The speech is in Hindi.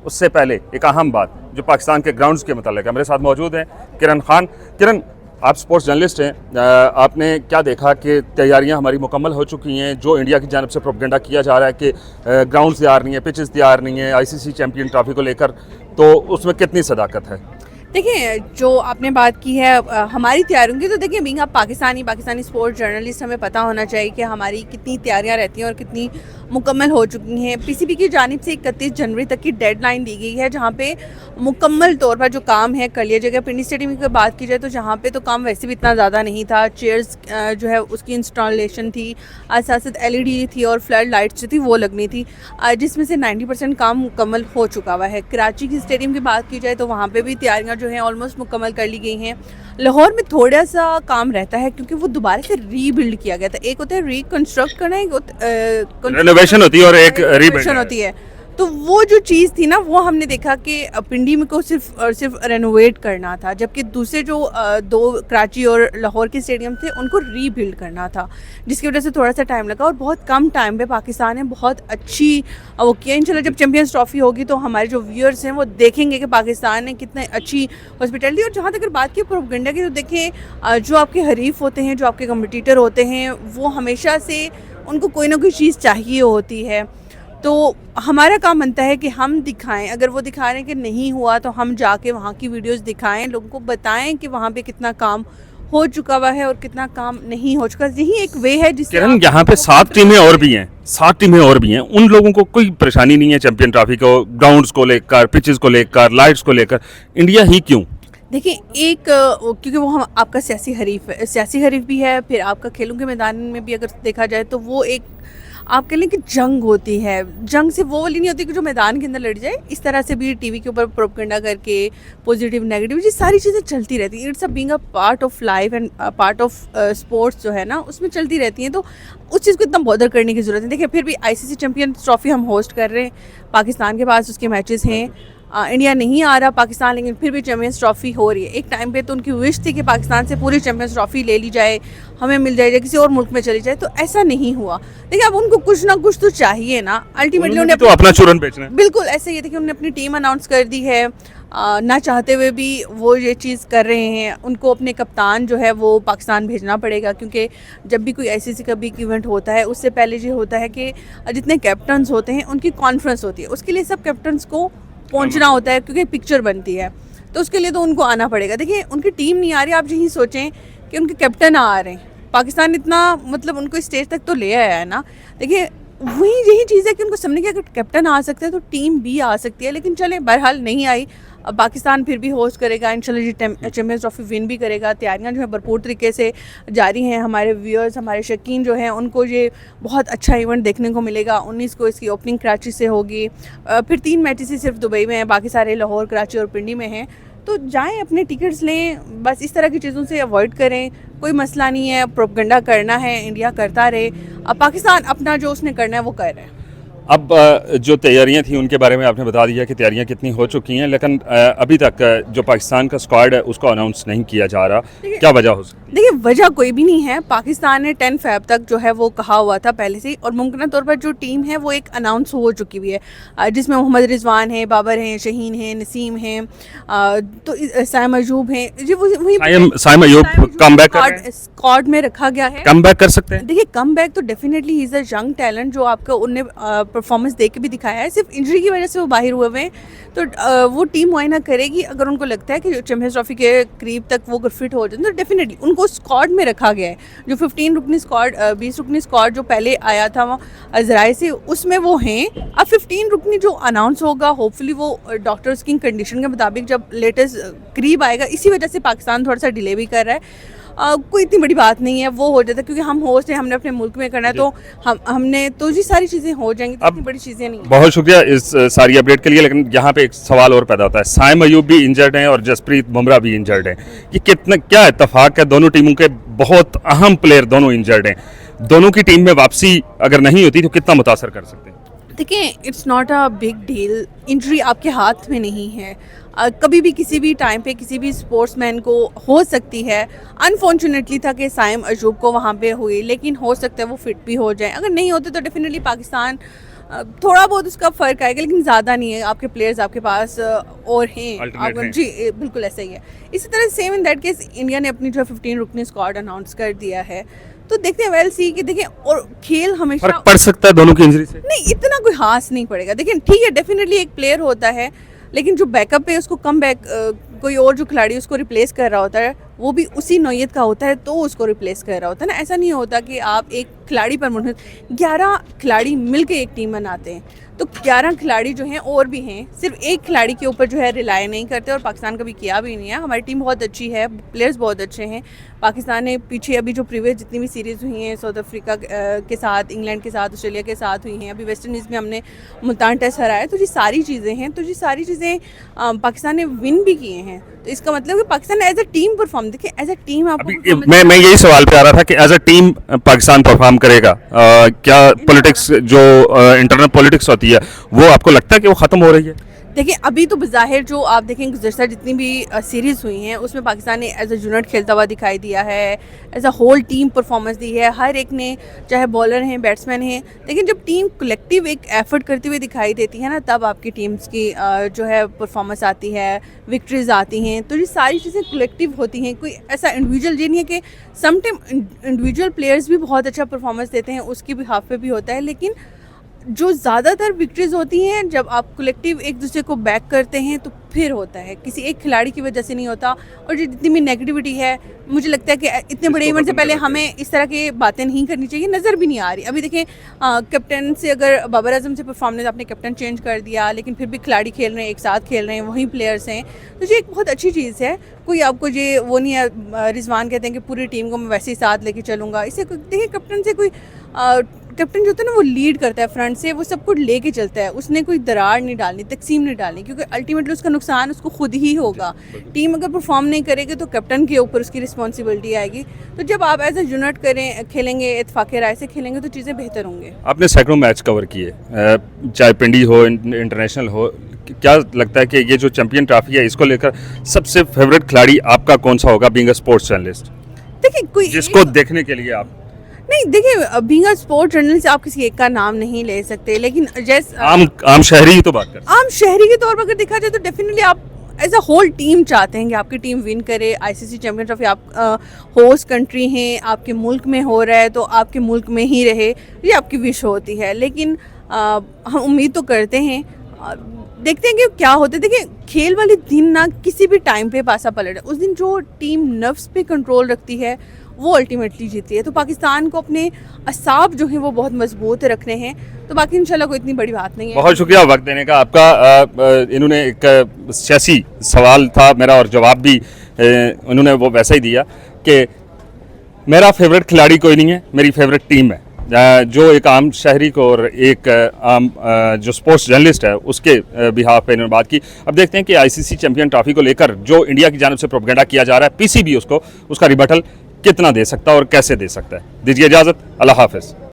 उससे पहले एक अहम बात जो पाकिस्तान के ग्राउंड्स के मतलब है, मेरे साथ मौजूद हैं किरण खान। किरण, आप स्पोर्ट्स जर्नलिस्ट हैं, आपने क्या देखा कि तैयारियां हमारी मुकम्मल हो चुकी हैं? जो इंडिया की जानिब से प्रोपेगेंडा किया जा रहा है कि ग्राउंड्स तैयार नहीं है, पिचेस तैयार नहीं है आईसीसी चैंपियन ट्रॉफी को लेकर, तो उसमें कितनी सदाकत है? देखिए, जो आपने बात की है हमारी तैयारियों की, तो देखिए बीइंग आप पाकिस्तानी स्पोर्ट्स जर्नलिस्ट, हमें पता होना चाहिए कि हमारी कितनी तैयारियां रहती हैं और कितनी मुकम्मल हो चुकी हैं। पीसीबी की जानिब से 31 जनवरी तक की डेडलाइन दी गई है, जहां पे मुकम्मल तौर पर जो काम है कर लिया जाएगा। पिंडी स्टेडियम की बात की जाए तो जहाँ पे तो काम वैसे भी इतना ज़्यादा नहीं था, चेयर्स जो है उसकी इंस्टॉलेशन थी, साथ एलईडी थी और फ्लड लाइट्स जो थी वो लगनी थी, जिसमें से 90% काम मुकम्मल हो चुका हुआ है। कराची की स्टेडियम की बात की जाए तो वहाँ पे भी तैयारियाँ जो हैं ऑलमोस्ट मुकम्मल कर ली गई हैं। लाहौर में थोड़ा सा काम रहता है क्योंकि वो दोबारा से रीबिल्ड किया गया था। एक होता है रिकंस्ट्रक्ट करना, एक रेनोवेशन होती है और एक रीबिल्ड होती है। तो वो जो चीज़ थी ना, वो हमने देखा कि पिंडी में को सिर्फ रेनोवेट करना था, जबकि दूसरे जो दो कराची और लाहौर के स्टेडियम थे उनको रीबिल्ड करना था, जिसकी वजह से थोड़ा सा टाइम लगा। और बहुत कम टाइम पे पाकिस्तान ने बहुत अच्छी वो किया। इंशाल्लाह जब चैंपियंस ट्रॉफी होगी तो हमारे जो व्यूअर्स हैं वो देखेंगे कि पाकिस्तान ने कितने अच्छी हॉस्पिटैलिटी। और जहाँ तक अगर बात की प्रोपेगेंडा की, तो देखें जो आपके हरीफ होते हैं, जो आपके कम्पिटिटर होते हैं, वो हमेशा से उनको कोई ना कोई चीज़ चाहिए होती है। तो हमारा काम बनता है कि हम दिखाएं, अगर वो दिखा रहे हैं कि नहीं हुआ तो हम जाके वहाँ की वीडियोस दिखाएं, लोगों को बताएं कि वहाँ पे कितना काम हो चुका हुआ है और कितना काम नहीं हो चुका। यही एक वे है जिससे यहाँ पे 7 टीमें और भी हैं, 7 टीमें और भी हैं, उन लोगों को कोई परेशानी नहीं है चैंपियन ट्रॉफी को, ग्राउंड्स को लेकर, पिचेस को लेकर, लाइट्स को लेकर, इंडिया ही क्यों? देखिए, एक क्योंकि वो हम आपका सियासी हरीफ भी है, फिर आपका खेलों के मैदान में भी अगर देखा जाए तो वो एक आप कह लें कि जंग होती है। जंग से वो वाली नहीं होती कि जो मैदान के अंदर लड़ जाए, इस तरह से भी टीवी के ऊपर प्रोपेगेंडा करके पॉजिटिव नेगेटिव ये सारी चीज़ें चलती रहती हैं। It's a being a part of life and part of sports जो है ना, उसमें चलती रहती हैं। तो उस चीज़ को इतना बॉदर करने की ज़रूरत नहीं। देखिए, फिर भी आईसीसी चैंपियन ट्रॉफी हम होस्ट कर रहे हैं, पाकिस्तान के पास उसके मैचेस हैं, इंडिया नहीं आ रहा पाकिस्तान, लेकिन फिर भी चैंपियंस ट्रॉफी हो रही है। एक टाइम पे तो उनकी विश थी कि पाकिस्तान से पूरी चैंपियंस ट्रॉफी ले ली जाए, हमें मिल जाए या किसी और मुल्क में चली जाए, तो ऐसा नहीं हुआ। देखिए, अब उनको कुछ ना कुछ तो चाहिए ना, अल्टीमेटली उन्हें तो अपना चूरन बेचना है। बिल्कुल ऐसे ही। देखिए, उन्होंने अपनी टीम अनाउंस कर दी है, ना चाहते हुए भी वो ये चीज़ कर रहे हैं। उनको अपने कप्तान जो है वो पाकिस्तान भेजना पड़ेगा, क्योंकि जब भी कोई आईसीसी का बिग इवेंट होता है उससे पहले ये होता है कि जितने कैप्टन्स होते हैं उनकी कॉन्फ्रेंस होती है, उसके लिए सब कैप्टन्स को पहुंचना होता है क्योंकि पिक्चर बनती है, तो उसके लिए तो उनको आना पड़ेगा। देखिए, उनकी टीम नहीं आ रही, आप यही सोचें कि उनके कैप्टन आ रहे हैं। पाकिस्तान इतना मतलब उनको स्टेज तक तो ले आया है ना। देखिए, वही यही चीज़ है कि उनको समझने की अगर कैप्टन आ सकते हैं तो टीम भी आ सकती है। लेकिन चले, बहरहाल नहीं आई। अब पाकिस्तान फिर भी होस्ट करेगा, इंशाल्लाह जी चैंपियंस ट्रॉफी विन भी करेगा। तैयारियां जो है भरपूर तरीके से जारी हैं। हमारे व्यूअर्स, हमारे शौकीन जो हैं, उनको ये बहुत अच्छा इवेंट देखने को मिलेगा। 19 को इसकी ओपनिंग कराची से होगी, फिर 3 मैचेस सिर्फ दुबई में हैं, बाकी सारे लाहौर, कराची और पिंडी में हैं। तो जाएं, अपने टिकट्स लें, बस इस तरह की चीज़ों से अवॉइड करें। कोई मसला नहीं है, प्रोपेगेंडा करना है, इंडिया करता रहे। अब पाकिस्तान अपना जो उसने करना है वो कर रहे हैं। अब जो तैयारियां थी उनके बारे में आपने बता दिया कि तैयारियां कितनी हो चुकी हैं, लेकिन अभी तक जो पाकिस्तान का स्क्वाड है उसको अनाउंस नहीं किया जा रहा, क्या वजह हो सकती है? देखिए, वजह कोई भी नहीं है। पाकिस्तान ने 10 फ़रवरी तक जो है वो कहा हुआ था पहले से ही, और मुमकिन तौर पर जो टीम है वो एक अनाउंस हो चुकी हुई है, जिसमें मोहम्मद रिजवान है, बाबर हैं, शहीन हैं, नसीम हैं, तो साइम अयूब हैं। जी, वही Saim Ayub come back squad में रखा गया है। कम बैक कर सकते हैं? देखिए, कम बैक तो definitely he is a young talent, जो आपको उनने परफॉर्मेंस दे के भी दिखाया है। सिर्फ इंजरी की वजह से वो बाहर हुए हुए हैं, तो वो टीम मुआयना करेगी। अगर उनको लगता है कि चैंपियंस ट्रॉफी के करीब तक वो अगर फिट हो जाए तो डेफिनेटली उनको स्क्वाड में रखा गया है। जो 15 रुकनी स्क्वाड, 20 रुकनी स्क्वाड जो पहले आया था वहाँ ज़राए से, उसमें वो हैं। अब 15 रुकनी जो अनाउंस होगा, होपफुली वो डॉक्टर्स की कंडीशन के मुताबिक जब लेटेस्ट करीब आएगा। इसी वजह से पाकिस्तान थोड़ा सा डिले भी कर रहा है। कोई इतनी बड़ी बात नहीं है, वो हो जाता है क्योंकि हम होस्ट हैं, हमने अपने मुल्क में करना है, तो हमने तो जी सारी चीज़ें हो जाएंगी, तो इतनी बड़ी चीज़ें नहीं। बहुत शुक्रिया इस सारी अपडेट के लिए। लेकिन यहाँ पे एक सवाल और पैदा होता है, साइम अयूब भी इंजर्ड हैं और जसप्रीत बुमराह भी इंजर्ड हैं, ये कितना क्या इत्तेफाक है? दोनों टीमों के बहुत अहम प्लेयर दोनों इंजर्ड हैं, दोनों की टीम में वापसी अगर नहीं होती तो कितना मुतासर कर सकते हैं? देखिए, it's not a big deal. Injury आपके हाथ में नहीं है। कभी भी किसी भी टाइम पे किसी भी स्पोर्ट्समैन को हो सकती है। अनफॉर्चुनेटली था कि साइम अयूब को वहाँ पे हुई, लेकिन हो सकता है वो फिट भी हो जाए। अगर नहीं होते तो डेफिनेटली पाकिस्तान थोड़ा बहुत उसका फ़र्क आएगा लेकिन ज़्यादा नहीं है। आपके प्लेयर्स आपके पास और हैं Alternate हैं। जी बिल्कुल ऐसा ही है। इसी तरह same in that case India ने अपनी जो 15 रुकनी स्क्वाड अनाउंस कर दिया है, तो देखते हैं वेल सी कि देखिए, और खेल हमेशा फर्क पड़ सकता है दोनों की इंजरी से? नहीं, इतना कोई खास नहीं पड़ेगा। देखिए ठीक है, डेफिनेटली एक प्लेयर होता है, लेकिन जो बैकअप है उसको कम बैक कोई और जो खिलाड़ी उसको रिप्लेस कर रहा होता है वो भी उसी नौयत का होता है, तो उसको रिप्लेस कर रहा होता है ना। ऐसा नहीं होता कि आप एक खिलाड़ी पर मुनहसर 11 खिलाड़ी मिलकर एक टीम बनाते हैं, तो 11 खिलाड़ी जो हैं और भी हैं, सिर्फ एक खिलाड़ी के ऊपर जो है रिलाय नहीं करते, और पाकिस्तान कभी किया भी नहीं है। हमारी टीम बहुत अच्छी है, प्लेयर्स बहुत अच्छे हैं। पाकिस्तान ने पीछे अभी जो प्रीवियस जितनी भी सीरीज़ हुई हैं, साउथ अफ्रीका के साथ, इंग्लैंड के साथ, ऑस्ट्रेलिया के साथ हुई हैं, अभी वेस्ट इंडीज़ में हमने मुल्तान टेस्ट हराया, तो ये सारी चीज़ें हैं, तो ये सारी चीज़ें पाकिस्तान ने विन भी किए हैं। तो इसका मतलब कि Pakistan as a team perform, देखिए एज अ टीम अभी मैं यही सवाल पे आ रहा था कि as a team Pakistan perform करेगा, क्या पॉलिटिक्स जो इंटरनल पॉलिटिक्स होती है वो आपको लगता है कि वो ख़त्म हो रही है? देखिए अभी तो बज़ाहिर जो आप देखें गुज़श्ता जितनी भी सीरीज़ हुई हैं उसमें पाकिस्तान ने एज अ यूनिट खेलता हुआ दिखाई दिया है, as a whole team performance दी है। हर एक ने, चाहे बॉलर हैं बैट्समैन हैं, लेकिन जब टीम कलेक्टिव एक एफर्ट करती हुई दिखाई देती है ना, तब आपकी टीम्स की जो है परफॉर्मेंस आती है, विक्ट्रीज आती हैं। तो ये सारी चीज़ें कलेक्टिव होती हैं, कोई ऐसा इंडिविजुअल ये नहीं है कि सम टाइम इंडिविजुअल प्लेयर्स भी बहुत अच्छा परफॉर्मेंस देते हैं, उसकी भी हाफ पे भी होता है, लेकिन जो ज़्यादातर विक्ट्रीज होती हैं जब आप कलेक्टिव एक दूसरे को बैक करते हैं तो फिर होता है, किसी एक खिलाड़ी की वजह से नहीं होता। और जो जितनी भी नेगेटिविटी है, मुझे लगता है कि इतने बड़े इवेंट से पहले हमें इस तरह की बातें नहीं करनी चाहिए, नज़र भी नहीं आ रही। अभी देखें कैप्टन से अगर बाबर आजम से परफॉर्मेंस, आपने कैप्टन चेंज कर दिया, लेकिन फिर भी खिलाड़ी खेल रहे हैं, एक साथ खेल रहे हैं, वही प्लेयर्स हैं, तो ये एक बहुत अच्छी चीज़ है। कोई आपको ये वो नहीं है, रिजवान कहते हैं कि पूरी टीम को मैं वैसे ही साथ लेके चलूँगा, इससे देखिए कैप्टन से कोई कैप्टन जो होता है ना वो लीड करता है फ्रंट से, वो सब कुछ लेके चलता है, उसने कोई दरार नहीं डालनी, तकसीम नहीं डालनी, क्योंकि अल्टीमेटली उसका नुकसान उसको खुद ही होगा। टीम अगर परफॉर्म नहीं करेगी तो कैप्टन के ऊपर उसकी रिस्पॉन्सिबिलिटी आएगी। तो जब आप एज अ यूनिट खेलेंगे, इत्तेफाक राय से खेलेंगे, तो चीज़ें बेहतर होंगे। आपने सैकड़ों मैच कवर किए, चाहे पिंडी हो, इंटरनेशनल हो, क्या लगता है कि ये जो चैंपियन ट्रॉफी है इसको लेकर सबसे फेवरेट खिलाड़ी आपका कौन सा होगा, बीइंग अ स्पोर्ट्स जर्नलिस्ट? देखिए कोई जिसको देखने के लिए आप नहीं, देखिए बीइंग अ स्पोर्ट जर्नलिस्ट आप किसी एक का नाम नहीं ले सकते, लेकिन जैसे आम शहरी की तो बात कर, आम शहरी के तौर पर अगर देखा जाए तो डेफिनेटली आप एज अ होल टीम चाहते हैं कि आपकी टीम विन करे। आईसीसी चैंपियन ट्रॉफी आप होस्ट कंट्री हैं, आपके मुल्क में हो रहा है तो आपके मुल्क में ही रहे, ये आपकी विश होती है। लेकिन हम उम्मीद तो करते हैं, देखते हैं कि क्या होता है। देखिए खेल वाले दिन ना किसी भी टाइम पे पासा पलट है, उस दिन जो टीम नफ्स पे कंट्रोल रखती है वो अल्टीमेटली जीती है। तो पाकिस्तान को अपने असाब जो हैं वो बहुत मजबूत रखने हैं, तो बाकी इंशाल्लाह कोई इतनी बड़ी बात नहीं है। बहुत शुक्रिया वक्त देने का आपका। इन्होंने एक सियासी सवाल था मेरा और जवाब भी उन्होंने वो वैसा ही दिया कि मेरा फेवरेट खिलाड़ी कोई नहीं है, मेरी फेवरेट टीम है। जो एक आम शहरी को और एक आम जो स्पोर्ट्स जर्नलिस्ट है उसके बिहाफ पे इन्होंने बात की। अब देखते हैं कि आईसीसी चैंपियन ट्रॉफी को लेकर जो इंडिया की जानिब से प्रोपेगेंडा किया जा रहा है, पीसीबी उसका रिबटल कितना दे सकता है और कैसे दे सकता है। दीजिए इजाज़त, अल्लाह हाफ़िज़।